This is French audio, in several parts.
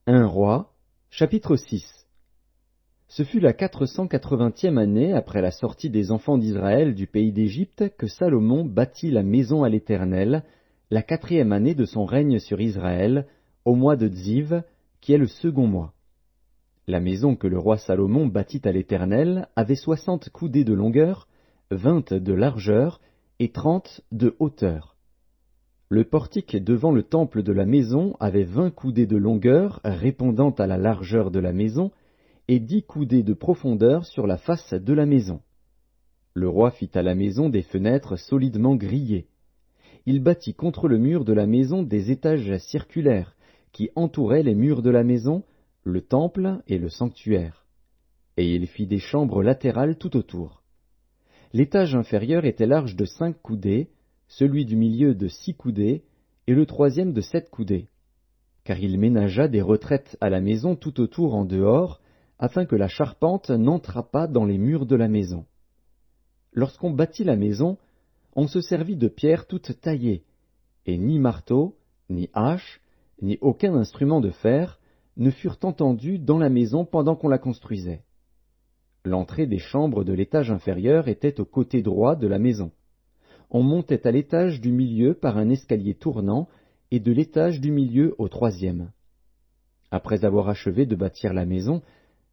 1 Roi, chapitre 6. Ce fut la 480e année après la sortie des enfants d'Israël du pays d'Égypte que Salomon bâtit la maison à l'Éternel, la 4e année de son règne sur Israël, au mois de Dziv, qui est le second mois. La maison que le roi Salomon bâtit à l'Éternel avait 60 coudées de longueur, 20 de largeur et 30 de hauteur. Le portique devant le temple de la maison avait 20 coudées de longueur répondant à la largeur de la maison, et 10 coudées de profondeur sur la face de la maison. Le roi fit à la maison des fenêtres solidement grillées. Il bâtit contre le mur de la maison des étages circulaires, qui entouraient les murs de la maison, le temple et le sanctuaire. Et il fit des chambres latérales tout autour. L'étage inférieur était large de 5 coudées, celui du milieu de 6 coudées, et le troisième de 7 coudées. Car il ménagea des retraites à la maison tout autour en dehors, afin que la charpente n'entrât pas dans les murs de la maison. Lorsqu'on bâtit la maison, on se servit de pierres toutes taillées, et ni marteau, ni hache, ni aucun instrument de fer ne furent entendus dans la maison pendant qu'on la construisait. L'entrée des chambres de l'étage inférieur était au côté droit de la maison. On montait à l'étage du milieu par un escalier tournant, et de l'étage du milieu au troisième. Après avoir achevé de bâtir la maison,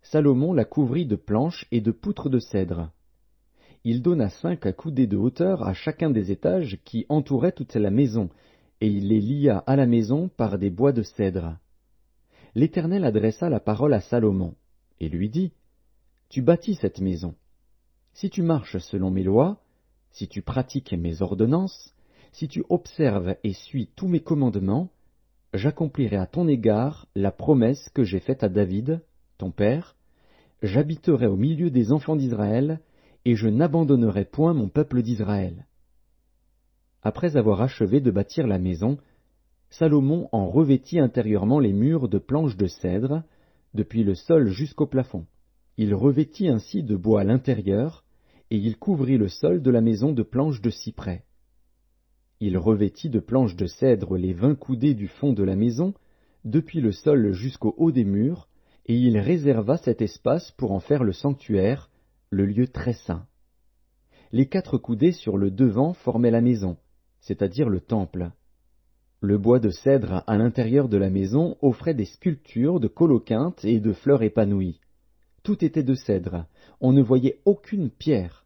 Salomon la couvrit de planches et de poutres de cèdre. Il donna 5 coudées de hauteur à chacun des étages qui entouraient toute la maison, et il les lia à la maison par des bois de cèdre. L'Éternel adressa la parole à Salomon, et lui dit, « Tu bâtis cette maison. Si tu marches selon mes lois, si tu pratiques mes ordonnances, si tu observes et suis tous mes commandements, j'accomplirai à ton égard la promesse que j'ai faite à David, ton père, j'habiterai au milieu des enfants d'Israël, et je n'abandonnerai point mon peuple d'Israël. » Après avoir achevé de bâtir la maison, Salomon en revêtit intérieurement les murs de planches de cèdre, depuis le sol jusqu'au plafond. Il revêtit ainsi de bois l'intérieur, et il couvrit le sol de la maison de planches de cyprès. Il revêtit de planches de cèdre les 20 coudées du fond de la maison, depuis le sol jusqu'au haut des murs, et il réserva cet espace pour en faire le sanctuaire, le lieu très saint. Les 4 coudées sur le devant formaient la maison, c'est-à-dire le temple. Le bois de cèdre à l'intérieur de la maison offrait des sculptures de colocyntes et de fleurs épanouies. Tout était de cèdre, on ne voyait aucune pierre.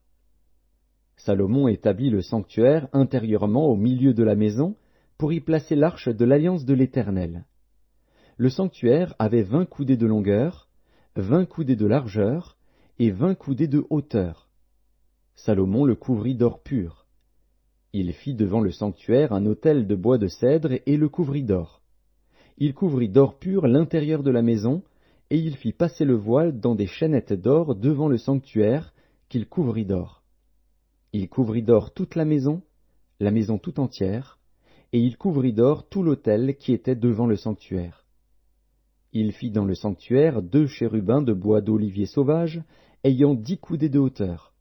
Salomon établit le sanctuaire intérieurement au milieu de la maison, pour y placer l'arche de l'alliance de l'Éternel. Le sanctuaire avait 20 coudées de longueur, 20 coudées de largeur, et 20 coudées de hauteur. Salomon le couvrit d'or pur. Il fit devant le sanctuaire un autel de bois de cèdre et le couvrit d'or. Il couvrit d'or pur l'intérieur de la maison, et il fit passer le voile dans des chaînettes d'or devant le sanctuaire, qu'il couvrit d'or. Il couvrit d'or toute la maison tout entière, et il couvrit d'or tout l'autel qui était devant le sanctuaire. Il fit dans le sanctuaire 2 chérubins de bois d'olivier sauvage, ayant 10 coudées de hauteur.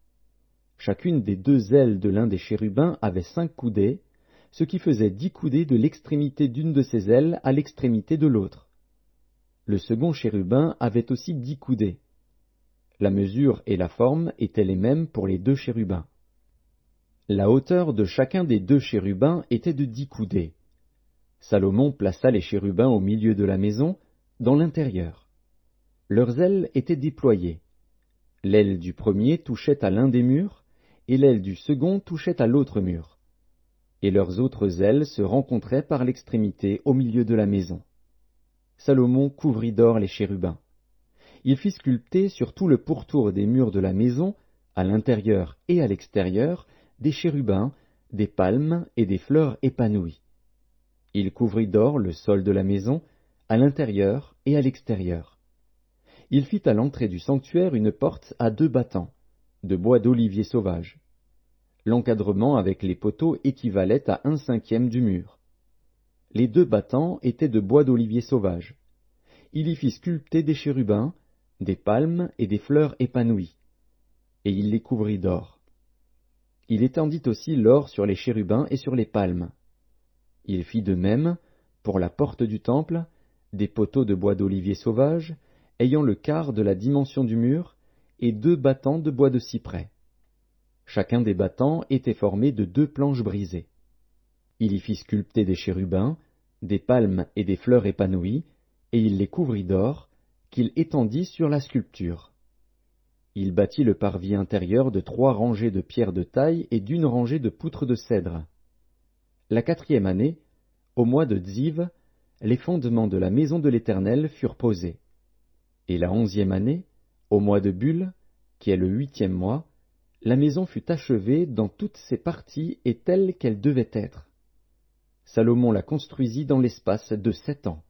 Chacune des 2 ailes de l'un des chérubins avait 5 coudées, ce qui faisait 10 coudées de l'extrémité d'une de ses ailes à l'extrémité de l'autre. Le second chérubin avait aussi 10 coudées. La mesure et la forme étaient les mêmes pour les 2 chérubins. La hauteur de chacun des 2 chérubins était de 10 coudées. Salomon plaça les chérubins au milieu de la maison, dans l'intérieur. Leurs ailes étaient déployées. L'aile du premier touchait à l'un des murs, et l'aile du second touchait à l'autre mur. Et leurs autres ailes se rencontraient par l'extrémité au milieu de la maison. Salomon couvrit d'or les chérubins. Il fit sculpter sur tout le pourtour des murs de la maison, à l'intérieur et à l'extérieur, des chérubins, des palmes et des fleurs épanouies. Il couvrit d'or le sol de la maison, à l'intérieur et à l'extérieur. Il fit à l'entrée du sanctuaire une porte à 2 battants, de bois d'olivier sauvage. L'encadrement avec les poteaux équivalait à 1/5 du mur. Les 2 battants étaient de bois d'olivier sauvage. Il y fit sculpter des chérubins, des palmes et des fleurs épanouies, et il les couvrit d'or. Il étendit aussi l'or sur les chérubins et sur les palmes. Il fit de même, pour la porte du temple, des poteaux de bois d'olivier sauvage, ayant le quart de la dimension du mur, et 2 battants de bois de cyprès. Chacun des battants était formé de 2 planches brisées. Il y fit sculpter des chérubins, des palmes et des fleurs épanouies, et il les couvrit d'or, qu'il étendit sur la sculpture. Il bâtit le parvis intérieur de 3 rangées de pierres de taille et d'1 rangée de poutres de cèdre. La 4e année, au mois de Dziv, les fondements de la maison de l'Éternel furent posés. Et la 11e année, au mois de Bul, qui est le 8e mois, la maison fut achevée dans toutes ses parties et telle qu'elle devait être. Salomon la construisit dans l'espace de 7 ans.